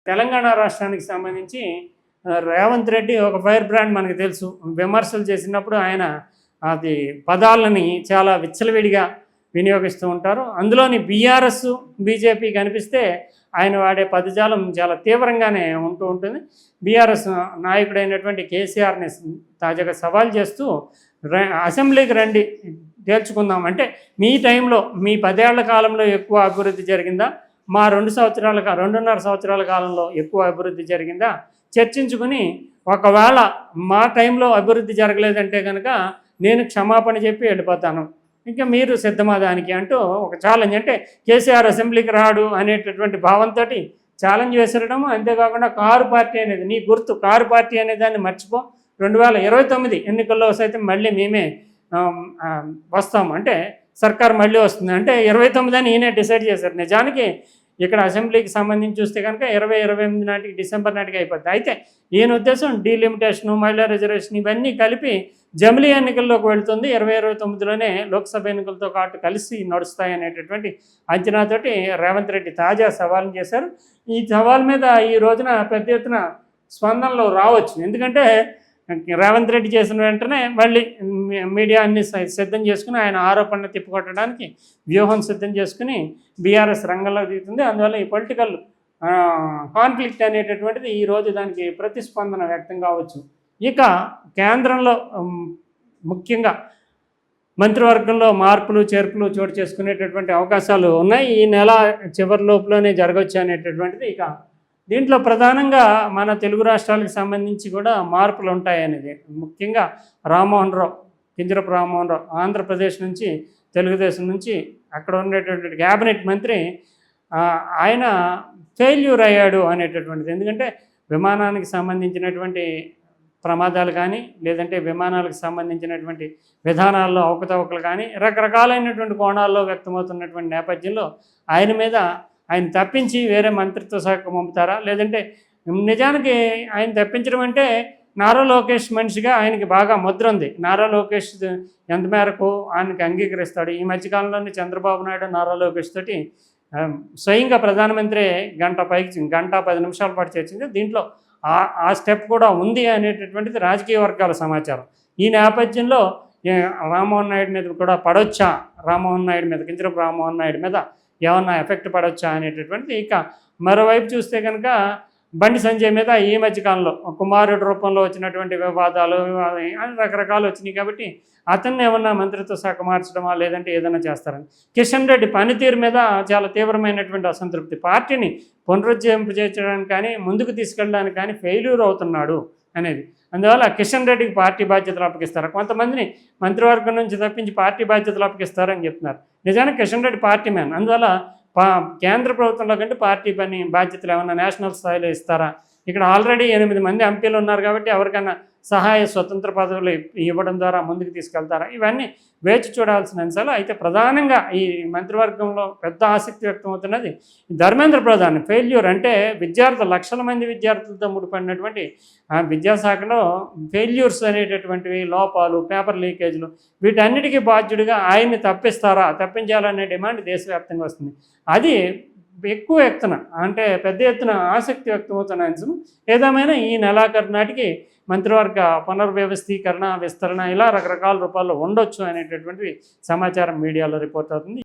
తెలంగాణ రాష్ట్రానికి సంబంధించి రేవంత్ రెడ్డి ఒక ఫైర్ బ్రాండ్ మనకు తెలుసు. విమర్శలు చేసినప్పుడు ఆయన అది పదాలని చాలా విచ్చలవిడిగా వినియోగిస్తూ ఉంటారు. అందులోని బీఆర్ఎస్ బీజేపీ కనిపిస్తే ఆయన వాడే పదజాలం చాలా తీవ్రంగానే ఉంటూ ఉంటుంది. బీఆర్ఎస్ నాయకుడైనటువంటి కేసీఆర్ని తాజాగా సవాల్ చేస్తూ అసెంబ్లీకి రండి తేల్చుకుందాం, అంటే మీ టైంలో మీ 10 ఏళ్ల కాలంలో ఎక్కువ అభివృద్ధి జరిగిందా, మా 2.5 సంవత్సరాల కాలంలో ఎక్కువ అభివృద్ధి జరిగిందా చర్చించుకుని, ఒకవేళ మా టైంలో అభివృద్ధి జరగలేదంటే కనుక నేను క్షమాపణ చెప్పి వెళ్ళిపోతాను, ఇంకా మీరు సిద్ధమా దానికి అంటూ ఒక ఛాలెంజ్. అంటే కేసీఆర్ అసెంబ్లీకి రాడు అనేటటువంటి భావంతో ఛాలెంజ్ వేసరడం. అంతేకాకుండా కారు పార్టీ అనేది నీ గుర్తు, కారు పార్టీ అనే దాన్ని మర్చిపో, 2029 ఎన్నికల్లో సైతం మళ్ళీ మేమే వస్తాము, అంటే సర్కార్ మళ్ళీ వస్తుంది, అంటే 29 అని ఈయనే డిసైడ్ చేశారు. నిజానికి ఇక్కడ అసెంబ్లీకి సంబంధించి చూస్తే కనుక 2028 నాటికి డిసెంబర్ నాటికి అయిపోద్ది. అయితే ఈయన ఉద్దేశం డీలిమిటేషను, మహిళా రిజర్వేషన్ ఇవన్నీ కలిపి జమిలీ ఎన్నికల్లోకి వెళుతుంది. 2029లోనే లోక్సభ ఎన్నికలతో పాటు కలిసి నడుస్తాయి అనేటటువంటి అంచనాతోటి రేవంత్ రెడ్డి తాజా సవాల్ చేశారు. ఈ సవాల్ మీద ఈ రోజున పెద్ద ఎత్తున స్పందనలు రావచ్చు. ఎందుకంటే రేవంత్ రెడ్డి చేసిన వెంటనే మళ్ళీ మీడియా అన్ని సిద్ధం చేసుకుని ఆయన ఆరోపణలు తిప్పుకొట్టడానికి వ్యూహం సిద్ధం చేసుకుని బీఆర్ఎస్ రంగంలో దిగుతుంది. అందువల్ల ఈ పొలిటికల్ కాన్ఫ్లిక్ట్ అనేటటువంటిది ఈరోజు దానికి ప్రతిస్పందన వ్యక్తం కావచ్చు. ఇక కేంద్రంలో ముఖ్యంగా మంత్రివర్గంలో మార్పులు చేర్పులు చోటు చేసుకునేటటువంటి అవకాశాలు ఉన్నాయి. ఈ నెల చివరి లోపులోనే జరగవచ్చు అనేటటువంటిది. ఇక దీంట్లో ప్రధానంగా మన తెలుగు రాష్ట్రాలకు సంబంధించి కూడా మార్పులు ఉంటాయనేది, ముఖ్యంగా కింజరపు రామ్మోహన్ రావు ఆంధ్రప్రదేశ్ నుంచి, తెలుగుదేశం నుంచి అక్కడ ఉండేటటువంటి క్యాబినెట్ మంత్రి ఆయన ఫెయిల్యూర్ అయ్యాడు అనేటటువంటిది. ఎందుకంటే విమానానికి సంబంధించినటువంటి ప్రమాదాలు కానీ, లేదంటే విమానాలకు సంబంధించినటువంటి విధానాల్లో అవకతవకలు కానీ రకరకాలైనటువంటి కోణాల్లో వ్యక్తమవుతున్నటువంటి నేపథ్యంలో ఆయన తప్పించి వేరే మంత్రిత్వ శాఖ పంపుతారా, లేదంటే నిజానికి ఆయన తప్పించడం అంటే నారా లోకేష్ మనిషిగా ఆయనకి బాగా ముద్ర ఉంది. నారా లోకేష్ ఎంత మేరకు ఆయనకి అంగీకరిస్తాడు. ఈ మధ్యకాలంలోనే చంద్రబాబు నాయుడు నారా లోకేష్ తోటి స్వయంగా ప్రధానమంత్రి గంట 10 నిమిషాల పాటు చర్చించి దీంట్లో ఆ స్టెప్ కూడా ఉంది అనేటటువంటిది రాజకీయ వర్గాల సమాచారం. ఈ నేపథ్యంలో రామ్మోహన్ నాయుడు మీద కూడా పడొచ్చా, కింజరపు రామ్మోహన్ నాయుడు మీద ఏమన్నా ఎఫెక్ట్ పడవచ్చా అనేటటువంటిది. ఇక మరోవైపు చూస్తే కనుక బండి సంజయ్ మీద ఈ మధ్యకాలంలో కుమారుడు రూపంలో వచ్చినటువంటి వివాదాలు రకరకాలు వచ్చినాయి. కాబట్టి అతన్ని ఏమన్నా మంత్రిత్వ శాఖ మార్చడమా, లేదంటే ఏదైనా చేస్తారని. కిషన్ రెడ్డి పనితీరు మీద చాలా తీవ్రమైనటువంటి అసంతృప్తి, పార్టీని పునరుజ్జీవింపజేయడానికి కానీ ముందుకు తీసుకెళ్ళడానికి కానీ ఫెయిల్యూర్ అవుతున్నాడు అనేది. అందువల్ల కిషన్ రెడ్డికి పార్టీ బాధ్యతలు అప్పగిస్తారు. కొంతమందిని మంత్రివర్గం నుంచి తప్పించి పార్టీ బాధ్యతలు అప్పగిస్తారని చెప్తున్నారు. నిజానికి కిషన్ రెడ్డి పార్టీ మ్యాన్. అందువల్ల కేంద్ర ప్రభుత్వంలో కంటే పార్టీ బాధ్యతలు ఏమన్నా నేషనల్ స్థాయిలో ఇస్తారా? ఇక్కడ ఆల్రెడీ 8 మంది ఎంపీలు ఉన్నారు కాబట్టి ఎవరికైనా సహాయ స్వతంత్ర పదవులు ఇవ్వడం ద్వారా ముందుకు తీసుకెళ్తారా? ఇవన్నీ వేచి చూడాల్సిన అంశాలు. అయితే ప్రధానంగా ఈ మంత్రివర్గంలో పెద్ద ఆసక్తి వ్యక్తమవుతున్నది ధర్మేంద్ర ప్రధాన్ ఫెయిల్యూర్. అంటే లక్షల మంది విద్యార్థులతో ముడిపడినటువంటి విద్యాశాఖలో ఫెయిల్యూర్స్ అనేటటువంటివి, లోపాలు, పేపర్ లీకేజ్లు, వీటన్నిటికీ బాధ్యుడిగా ఆయన్ని తప్పించాలనే డిమాండ్ దేశవ్యాప్తంగా వస్తుంది. అది ఎక్కువ ఎత్తున, అంటే పెద్ద ఎత్తున ఆసక్తి వ్యక్తమవుతున్న అంశం. ఏదేమైనా ఈ నెలాఖరు నాటికి మంత్రివర్గ పునర్వ్యవస్థీకరణ, విస్తరణ ఇలా రకరకాల రూపాల్లో ఉండొచ్చు అనేటటువంటి సమాచారం మీడియాలో రిపోర్ట్ అవుతుంది.